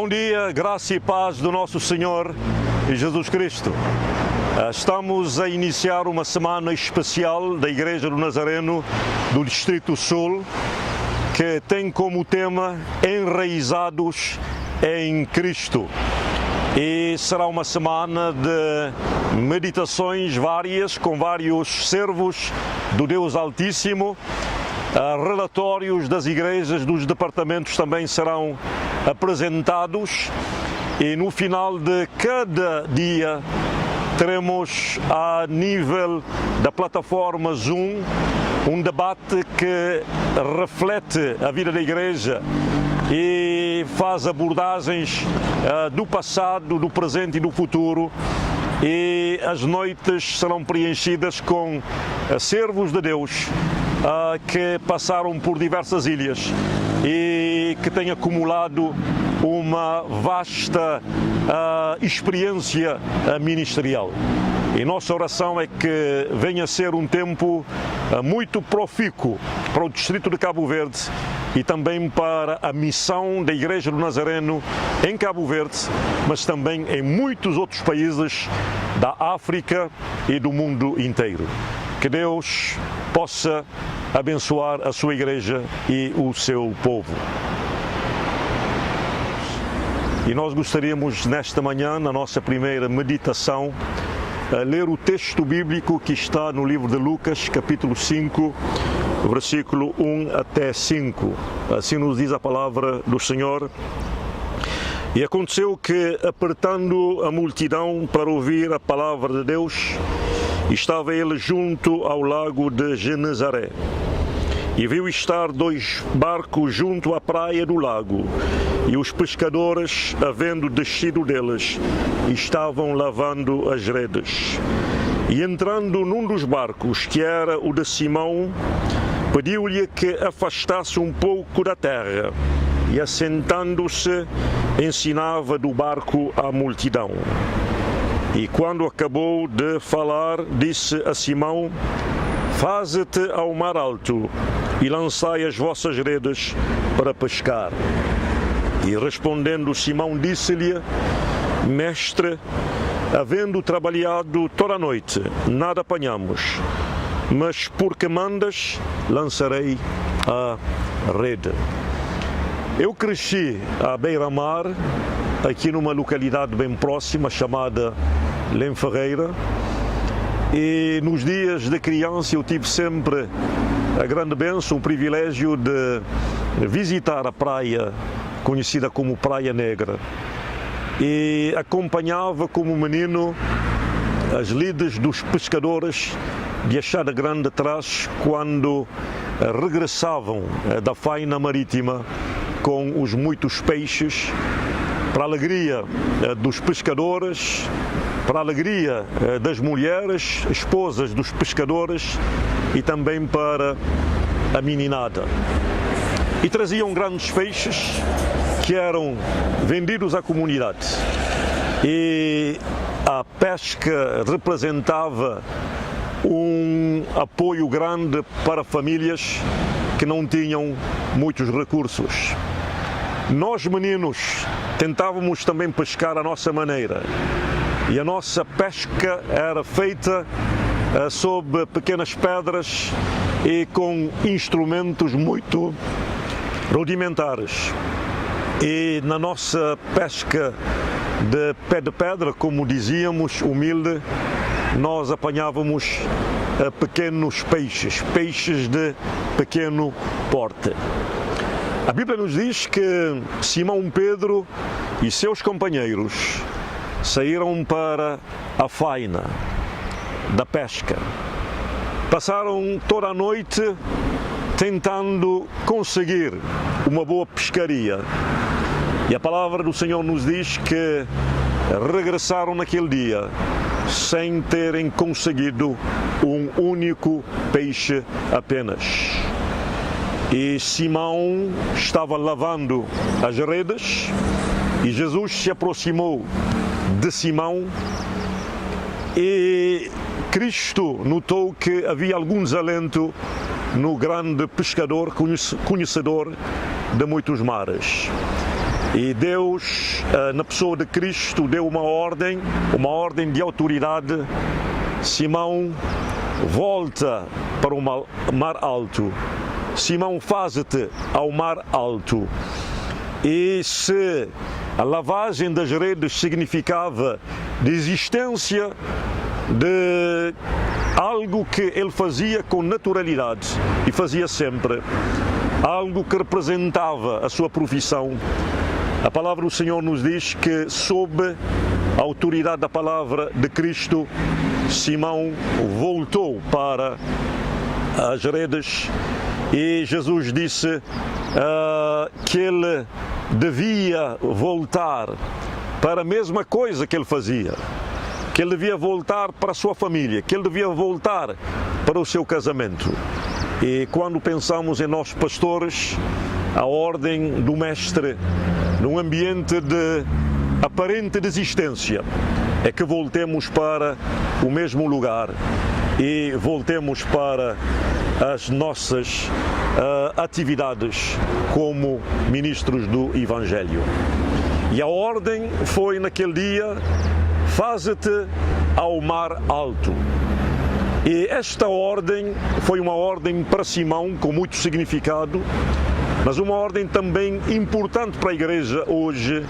Bom dia, graça e paz do nosso Senhor Jesus Cristo. Estamos a iniciar uma semana especial da Igreja do Nazareno do Distrito Sul, que tem como tema Enraizados em Cristo. E será uma semana de meditações várias com vários servos do Deus Altíssimo. Relatórios das igrejas, dos departamentos também serão apresentados e no final de cada dia teremos a nível da plataforma Zoom um debate que reflete a vida da igreja e faz abordagens do passado, do presente e do futuro. E as noites serão preenchidas com servos de Deus que passaram por diversas ilhas e que têm acumulado uma vasta experiência ministerial. E nossa oração é que venha a ser um tempo muito profícuo para o Distrito de Cabo Verde e também para a missão da Igreja do Nazareno em Cabo Verde, mas também em muitos outros países da África e do mundo inteiro. Que Deus possa abençoar a sua Igreja e o seu povo. E nós gostaríamos nesta manhã, na nossa primeira meditação, a ler o texto bíblico que está no livro de Lucas, capítulo 5, versículo 1 até 5. Assim nos diz a palavra do Senhor. E aconteceu que, apertando a multidão para ouvir a palavra de Deus, estava ele junto ao lago de Genezaré. E viu estar 2 barcos junto à praia do lago, e os pescadores, havendo descido deles, estavam lavando as redes. E entrando num dos barcos, que era o de Simão, pediu-lhe que afastasse um pouco da terra, e assentando-se, ensinava do barco à multidão. E quando acabou de falar, disse a Simão: Faze-te ao mar alto e lançai as vossas redes para pescar. E respondendo Simão disse-lhe: Mestre, havendo trabalhado toda a noite, nada apanhamos, mas porque mandas, lançarei a rede. Eu cresci à beira-mar, aqui numa localidade bem próxima chamada Lenferreira, e nos dias de criança eu tive sempre a grande bênção, o privilégio de visitar a praia conhecida como Praia Negra, e acompanhava como menino as lides dos pescadores de Achada Grande atrás quando regressavam da faina marítima com os muitos peixes, para a alegria dos pescadores, para a alegria das mulheres, esposas dos pescadores e também para a meninada. E traziam grandes peixes que eram vendidos à comunidade. E a pesca representava um apoio grande para famílias que não tinham muitos recursos. Nós, meninos, tentávamos também pescar à nossa maneira. E a nossa pesca era feita sob pequenas pedras e com instrumentos muito rudimentares. E na nossa pesca de pé de pedra, como dizíamos, humilde, nós apanhávamos pequenos peixes, peixes de pequeno porte. A Bíblia nos diz que Simão Pedro e seus companheiros saíram para a faina da pesca. Passaram toda a noite tentando conseguir uma boa pescaria. E a palavra do Senhor nos diz que regressaram naquele dia sem terem conseguido um único peixe apenas. E Simão estava lavando as redes e Jesus se aproximou de Simão e Cristo notou que havia algum desalento no grande pescador, conhecedor de muitos mares. E Deus, na pessoa de Cristo, deu uma ordem de autoridade. Simão, volta para o mar alto. Simão, faze-te ao mar alto. E se a lavagem das redes significava desistência de algo que ele fazia com naturalidade e fazia sempre, algo que representava a sua profissão, a palavra do Senhor nos diz que, sob a autoridade da palavra de Cristo, Simão voltou para as redes e Jesus disse que ele devia voltar para a mesma coisa que ele fazia, que ele devia voltar para a sua família, que ele devia voltar para o seu casamento. E quando pensamos em nós pastores, a ordem do Mestre, num ambiente de aparente desistência, é que voltemos para o mesmo lugar e voltemos para as nossas atividades como ministros do Evangelho. E a ordem foi naquele dia: faze-te ao mar alto. E esta ordem foi uma ordem para Simão com muito significado, mas uma ordem também importante para a igreja hoje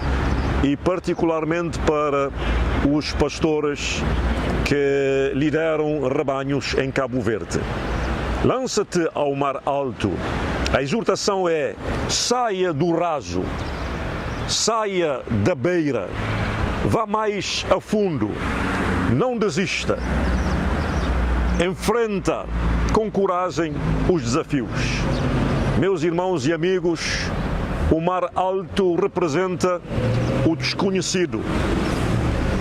e particularmente para os pastores que lideram rebanhos em Cabo Verde. Lança-te ao mar alto. A exortação é: saia do raso, saia da beira, vá mais a fundo, não desista. Enfrenta com coragem os desafios. Meus irmãos e amigos, o mar alto representa o desconhecido.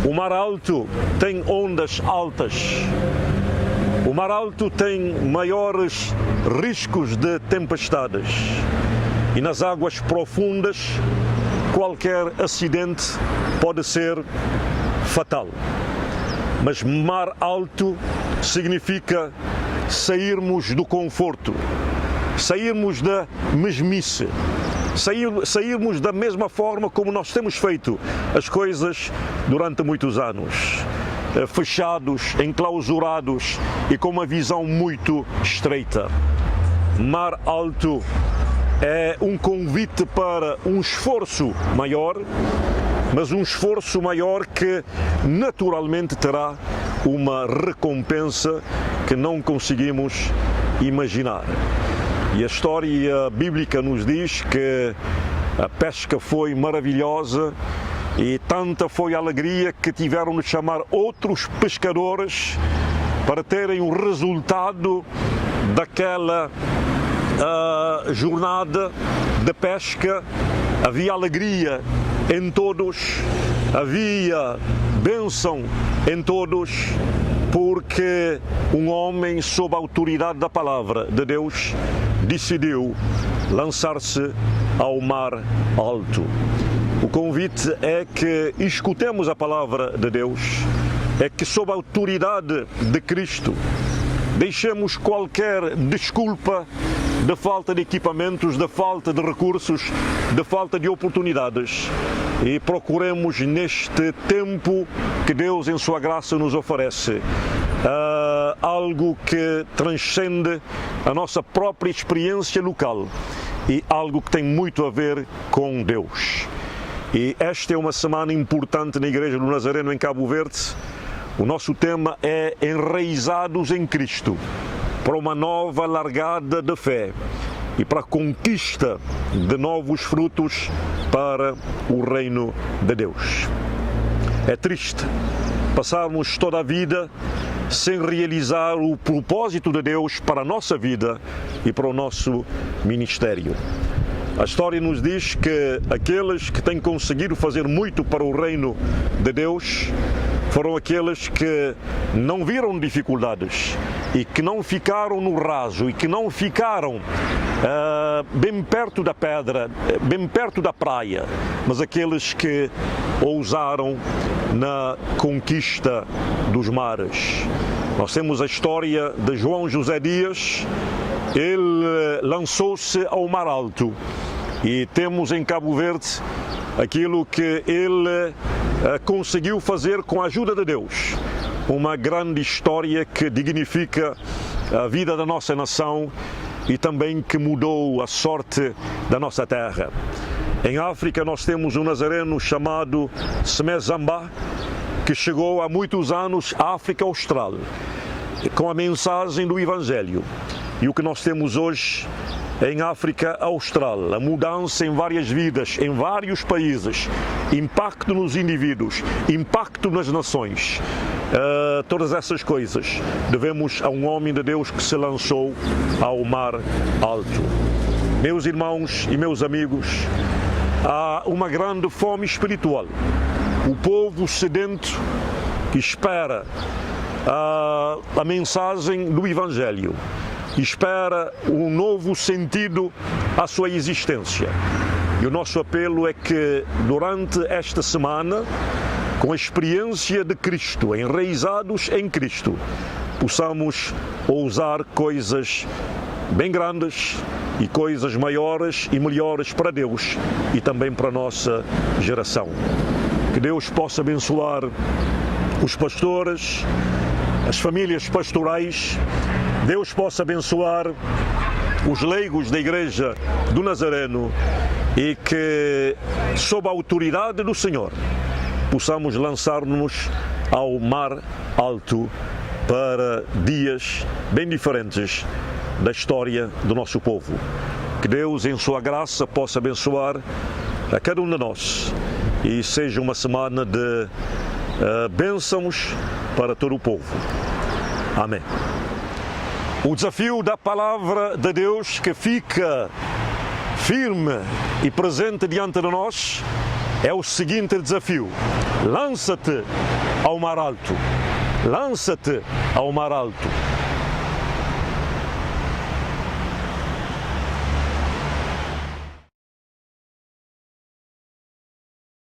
O mar alto tem ondas altas. O mar alto tem maiores riscos de tempestades. E nas águas profundas, qualquer acidente pode ser fatal. Mas mar alto significa sairmos do conforto, sairmos da mesmice, sairmos da mesma forma como nós temos feito as coisas durante muitos anos, fechados, enclausurados e com uma visão muito estreita. Mar alto é um convite para um esforço maior, mas um esforço maior que naturalmente terá uma recompensa que não conseguimos imaginar. E a história bíblica nos diz que a pesca foi maravilhosa e tanta foi a alegria que tiveram de chamar outros pescadores para terem o resultado daquela jornada de pesca. Havia alegria em todos, havia bênção em todos, porque um homem sob a autoridade da palavra de Deus decidiu lançar-se ao mar alto. O convite é que escutemos a palavra de Deus, é que sob a autoridade de Cristo deixemos qualquer desculpa de falta de equipamentos, de falta de recursos, de falta de oportunidades e procuremos neste tempo que Deus em sua graça nos oferece algo que transcende a nossa própria experiência local e algo que tem muito a ver com Deus. E esta é uma semana importante na Igreja do Nazareno em Cabo Verde. O nosso tema é Enraizados em Cristo, para uma nova largada de fé e para a conquista de novos frutos para o reino de Deus. É triste passarmos toda a vida sem realizar o propósito de Deus para a nossa vida e para o nosso ministério. A história nos diz que aqueles que têm conseguido fazer muito para o reino de Deus foram aqueles que não viram dificuldades e que não ficaram no raso e que não ficaram bem perto da pedra, bem perto da praia, mas aqueles que ousaram na conquista dos mares. Nós temos a história de João José Dias. Ele lançou-se ao mar alto e temos em Cabo Verde aquilo que ele conseguiu fazer com a ajuda de Deus. Uma grande história que dignifica a vida da nossa nação e também que mudou a sorte da nossa terra. Em África nós temos um nazareno chamado Semezamba, que chegou há muitos anos à África Austral, com a mensagem do Evangelho. E o que nós temos hoje em África Austral, a mudança em várias vidas, em vários países, impacto nos indivíduos, impacto nas nações, todas essas coisas devemos a um homem de Deus que se lançou ao mar alto. Meus irmãos e meus amigos, há uma grande fome espiritual. O povo sedento que espera a mensagem do Evangelho, espera um novo sentido à sua existência. E o nosso apelo é que durante esta semana, com a experiência de Cristo, enraizados em Cristo, possamos ousar coisas bem grandes e coisas maiores e melhores para Deus e também para a nossa geração. Que Deus possa abençoar os pastores, as famílias pastorais, Deus possa abençoar os leigos da Igreja do Nazareno e que, sob a autoridade do Senhor, possamos lançar-nos ao mar alto para dias bem diferentes da história do nosso povo. Que Deus, em sua graça, possa abençoar a cada um de nós e seja uma semana de bênçãos para todo o povo. Amém. O desafio da palavra de Deus que fica firme e presente diante de nós é o seguinte desafio: lança-te ao mar alto. Lança-te ao mar alto.